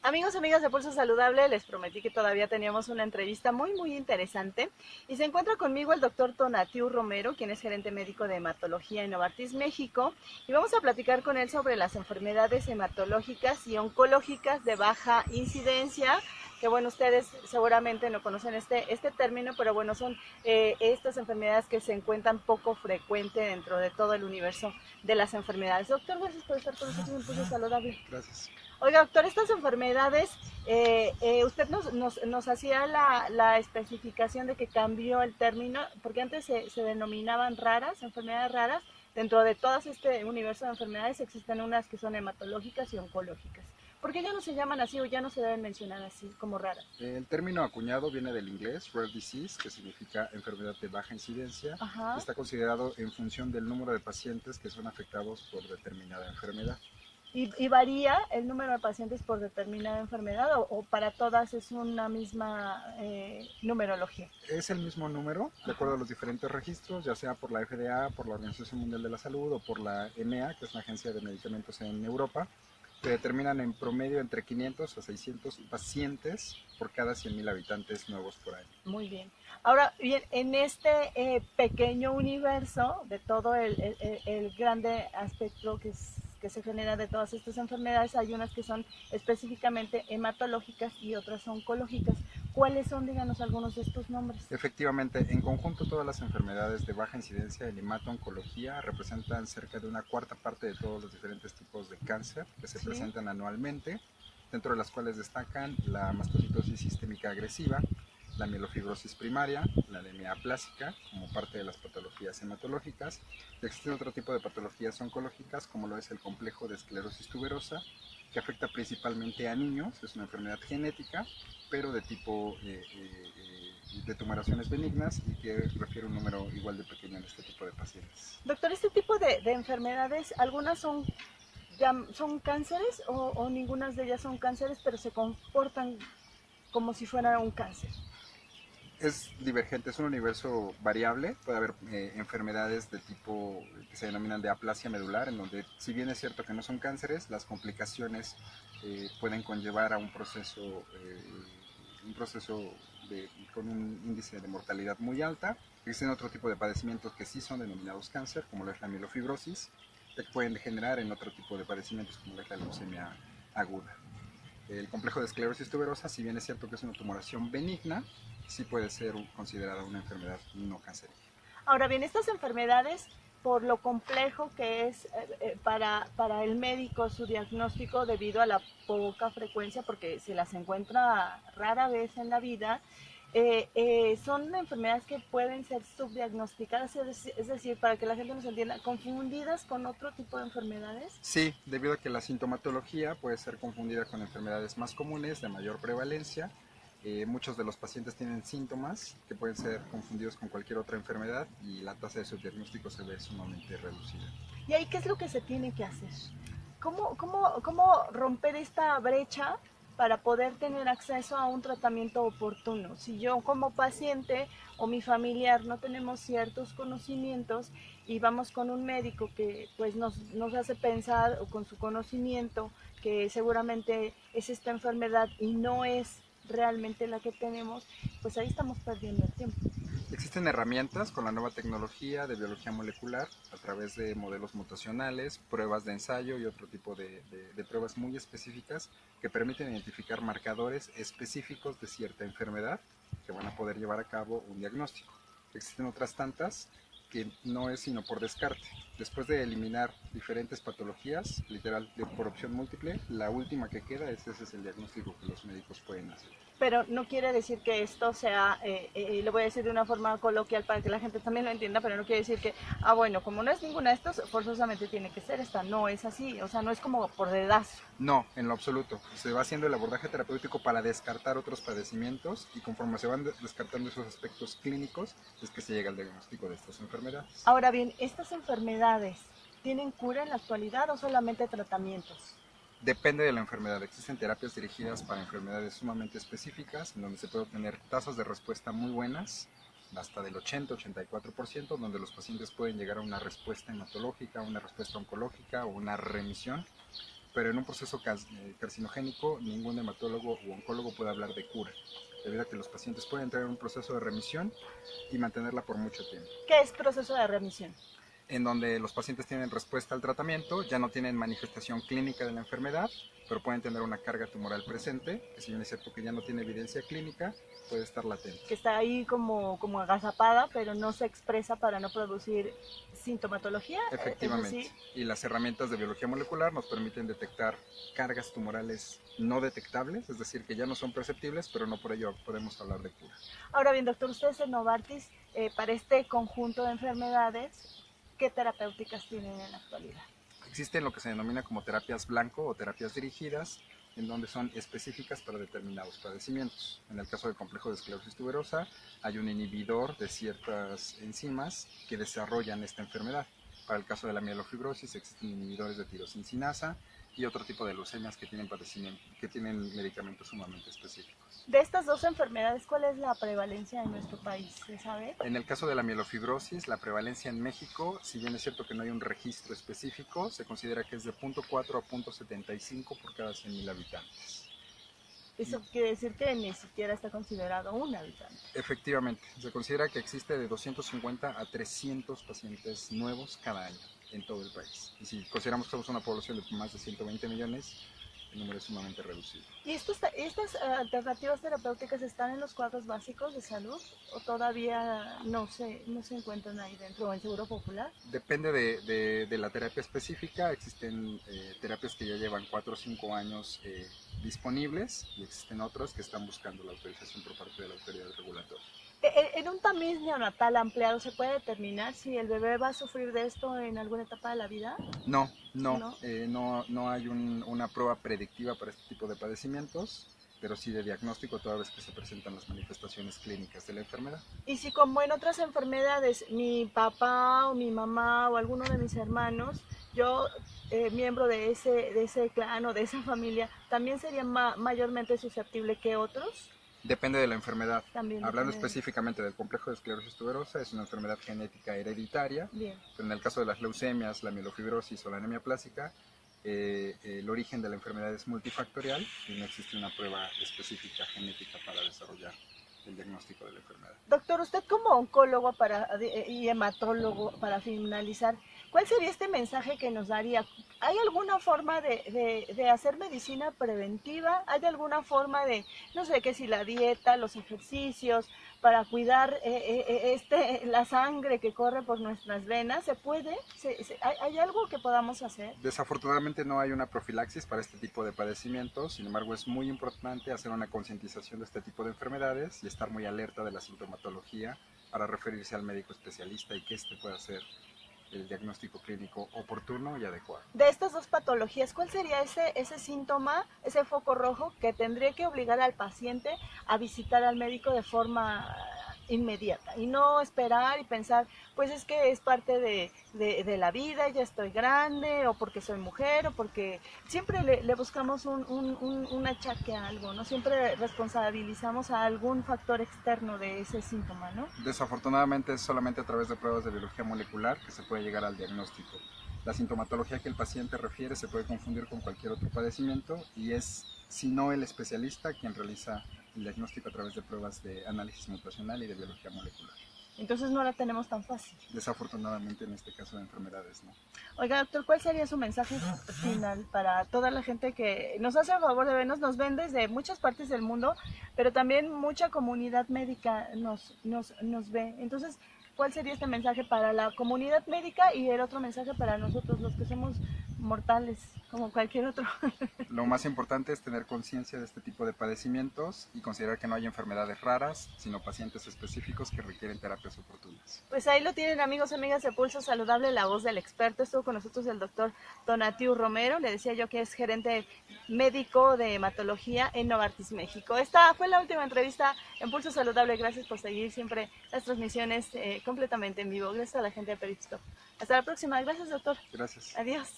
Amigos, amigas de Pulso Saludable, les prometí que todavía teníamos una entrevista muy interesante y se encuentra conmigo el doctor Tonatiu Romero, quien es gerente médico de hematología en Novartis México, y vamos a platicar con él sobre las enfermedades hematológicas y oncológicas de baja incidencia, que bueno, ustedes seguramente no conocen este término, pero bueno, son estas enfermedades que se encuentran poco frecuente dentro de todo el universo de las enfermedades. Doctor, gracias por estar con nosotros en Pulso Saludable. Gracias. Oiga, doctor, estas enfermedades, usted nos hacía la especificación de que cambió el término, porque antes se denominaban raras, enfermedades raras. Dentro de todo este universo de enfermedades existen unas que son hematológicas y oncológicas. ¿Por qué ya no se llaman así o ya no se deben mencionar así como raras? El término acuñado viene del inglés rare disease, que significa enfermedad de baja incidencia. Ajá. Está considerado en función del número de pacientes que son afectados por determinada enfermedad. ¿Y varía el número de pacientes por determinada enfermedad o para todas es una misma numerología? Es el mismo número, de acuerdo a los diferentes registros, ya sea por la FDA, por la Organización Mundial de la Salud o por la EMEA, que es la Agencia de Medicamentos en Europa, que determinan en promedio entre 500 a 600 pacientes por cada 100.000 habitantes nuevos por año. Muy bien. Ahora bien, en este pequeño universo de todo el grande aspecto que se genera de todas estas enfermedades, hay unas que son específicamente hematológicas y otras oncológicas. ¿Cuáles son, díganos, algunos de estos nombres? Efectivamente, en conjunto todas las enfermedades de baja incidencia en hemato-oncología representan cerca de una cuarta parte de todos los diferentes tipos de cáncer que se presentan anualmente, dentro de las cuales destacan la mastocitosis sistémica agresiva, la mielofibrosis primaria, la anemia aplásica como parte de las patologías hematológicas. Existen otro tipo de patologías oncológicas como lo es el complejo de esclerosis tuberosa, que afecta principalmente a niños, es una enfermedad genética, pero de tipo de tumoraciones benignas y que refiere un número igual de pequeño en este tipo de pacientes. Doctor, este tipo de enfermedades, algunas son cánceres o ninguna de ellas son cánceres, pero se comportan como si fuera un cáncer. Es divergente, es un universo variable, puede haber enfermedades de tipo que se denominan de aplasia medular, en donde si bien es cierto que no son cánceres, las complicaciones pueden conllevar a un proceso con un índice de mortalidad muy alta. Existen otro tipo de padecimientos que sí son denominados cáncer, como lo es la mielofibrosis, que pueden degenerar en otro tipo de padecimientos como lo es la leucemia aguda. El complejo de esclerosis tuberosa, si bien es cierto que es una tumoración benigna, sí puede ser considerada una enfermedad no cancerígena. Ahora bien, estas enfermedades, por lo complejo que es para el médico su diagnóstico debido a la poca frecuencia, porque se las encuentra rara vez en la vida, son enfermedades que pueden ser subdiagnosticadas, es decir, para que la gente nos entienda, confundidas con otro tipo de enfermedades. Sí, debido a que la sintomatología puede ser confundida con enfermedades más comunes de mayor prevalencia. Muchos de los pacientes tienen síntomas que pueden ser confundidos con cualquier otra enfermedad y la tasa de subdiagnóstico se ve sumamente reducida. ¿Y ahí qué es lo que se tiene que hacer? ¿Cómo romper esta brecha para poder tener acceso a un tratamiento oportuno? Si yo como paciente o mi familiar no tenemos ciertos conocimientos y vamos con un médico que pues nos hace pensar o con su conocimiento que seguramente es esta enfermedad y no es realmente la que tenemos, pues ahí estamos perdiendo el tiempo. Existen herramientas con la nueva tecnología de biología molecular a través de modelos mutacionales, pruebas de ensayo y otro tipo de pruebas muy específicas que permiten identificar marcadores específicos de cierta enfermedad que van a poder llevar a cabo un diagnóstico. Existen otras tantas que no es sino por descarte. Después de eliminar diferentes patologías, literal por opción múltiple, la última que queda ese es el diagnóstico que los médicos pueden hacer. Pero no quiere decir que esto sea, lo voy a decir de una forma coloquial para que la gente también lo entienda, pero no quiere decir que, bueno, como no es ninguna de estos, forzosamente tiene que ser esta. No es así, o sea, no es como por dedazo. No, en lo absoluto. Se va haciendo el abordaje terapéutico para descartar otros padecimientos y conforme se van descartando esos aspectos clínicos es que se llega al diagnóstico de estas enfermedades. Ahora bien, ¿estas enfermedades tienen cura en la actualidad o solamente tratamientos? Depende de la enfermedad. Existen terapias dirigidas para enfermedades sumamente específicas, en donde se puede obtener tasas de respuesta muy buenas, hasta del 80-84%, donde los pacientes pueden llegar a una respuesta hematológica, una respuesta oncológica o una remisión. pero en un proceso carcinogénico ningún hematólogo u oncólogo puede hablar de cura, debido a que los pacientes pueden entrar en un proceso de remisión y mantenerla por mucho tiempo. ¿Qué es proceso de remisión? En donde los pacientes tienen respuesta al tratamiento, ya no tienen manifestación clínica de la enfermedad, pero pueden tener una carga tumoral presente, que si bien es cierto que ya no tiene evidencia clínica, puede estar latente. Que está ahí como agazapada, pero no se expresa para no producir sintomatología. Efectivamente. Y las herramientas de biología molecular nos permiten detectar cargas tumorales no detectables, es decir, que ya no son perceptibles, pero no por ello podemos hablar de cura. Ahora bien, doctor, ustedes en Novartis, para este conjunto de enfermedades, ¿qué terapéuticas tienen en la actualidad? Existen lo que se denomina como terapias blanco o terapias dirigidas, en donde son específicas para determinados padecimientos. En el caso del complejo de esclerosis tuberosa, hay un inhibidor de ciertas enzimas que desarrollan esta enfermedad. Para el caso de la mielofibrosis existen inhibidores de tirosincinasa y otro tipo de leucemias que tienen medicamentos sumamente específicos. De estas dos enfermedades, ¿cuál es la prevalencia en nuestro país? ¿Se sabe? En el caso de la mielofibrosis, la prevalencia en México, si bien es cierto que no hay un registro específico, se considera que es de 0.4 a 0.75 por cada 100.000 habitantes. Eso quiere decir que ni siquiera está considerado un habitante. Efectivamente, se considera que existe de 250 a 300 pacientes nuevos cada año en todo el país. Y si consideramos que somos una población de más de 120 millones, el número es sumamente reducido. ¿Y estas alternativas terapéuticas están en los cuadros básicos de salud o todavía no se encuentran ahí dentro en Seguro Popular? Depende de la terapia específica. Existen terapias que ya llevan 4 o 5 años disponibles y existen otras que están buscando la autorización por parte de la autoridad regulatoria. En un tamiz neonatal ampliado, ¿se puede determinar si el bebé va a sufrir de esto en alguna etapa de la vida? No hay una prueba predictiva para este tipo de padecimientos, pero sí de diagnóstico toda vez que se presentan las manifestaciones clínicas de la enfermedad. Y si como en otras enfermedades, mi papá o mi mamá o alguno de mis hermanos, yo miembro de ese clan o de esa familia, ¿también sería mayormente susceptible que otros? Depende de la enfermedad. También hablando depende. Específicamente del complejo de esclerosis tuberosa, es una enfermedad genética hereditaria. Bien. Pero en el caso de las leucemias, la mielofibrosis o la anemia plástica, el origen de la enfermedad es multifactorial y no existe una prueba específica genética para desarrollar el diagnóstico de la enfermedad. Doctor, usted como oncólogo y hematólogo, para finalizar, ¿cuál sería este mensaje que nos daría? ¿Hay alguna forma de hacer medicina preventiva? ¿Hay alguna forma de, no sé, que si la dieta, los ejercicios, para cuidar la sangre que corre por nuestras venas? ¿Se puede? ¿Hay algo que podamos hacer? Desafortunadamente no hay una profilaxis para este tipo de padecimientos, sin embargo es muy importante hacer una concientización de este tipo de enfermedades y estar muy alerta de la sintomatología para referirse al médico especialista y que éste pueda hacer el diagnóstico clínico oportuno y adecuado. De estas dos patologías, ¿cuál sería ese síntoma, ese foco rojo que tendría que obligar al paciente a visitar al médico de forma inmediata y no esperar y pensar, pues es que es parte de la vida, ya estoy grande, o porque soy mujer, o porque siempre le buscamos un achaque a algo, ¿no? Siempre responsabilizamos a algún factor externo de ese síntoma, ¿no? Desafortunadamente es solamente a través de pruebas de biología molecular que se puede llegar al diagnóstico. La sintomatología que el paciente refiere se puede confundir con cualquier otro padecimiento y es, si no el especialista, quien realiza el diagnóstico a través de pruebas de análisis mutacional y de biología molecular. Entonces no la tenemos tan fácil. Desafortunadamente en este caso de enfermedades no. Oiga, doctor, ¿cuál sería su mensaje final para toda la gente que nos hace el favor de vernos? Nos ven desde muchas partes del mundo, pero también mucha comunidad médica nos ve. Entonces, ¿cuál sería este mensaje para la comunidad médica y el otro mensaje para nosotros, los que somos mortales, como cualquier otro? Lo más importante es tener conciencia de este tipo de padecimientos y considerar que no hay enfermedades raras, sino pacientes específicos que requieren terapias oportunas. Pues ahí lo tienen, amigos y amigas de Pulso Saludable, la voz del experto. Estuvo con nosotros el doctor Tonatiu Romero, le decía yo que es gerente médico de hematología en Novartis, México. Esta fue la última entrevista en Pulso Saludable. Gracias por seguir siempre las transmisiones completamente en vivo. Gracias a la gente de Periscope. Hasta la próxima. Gracias, doctor. Gracias. Adiós.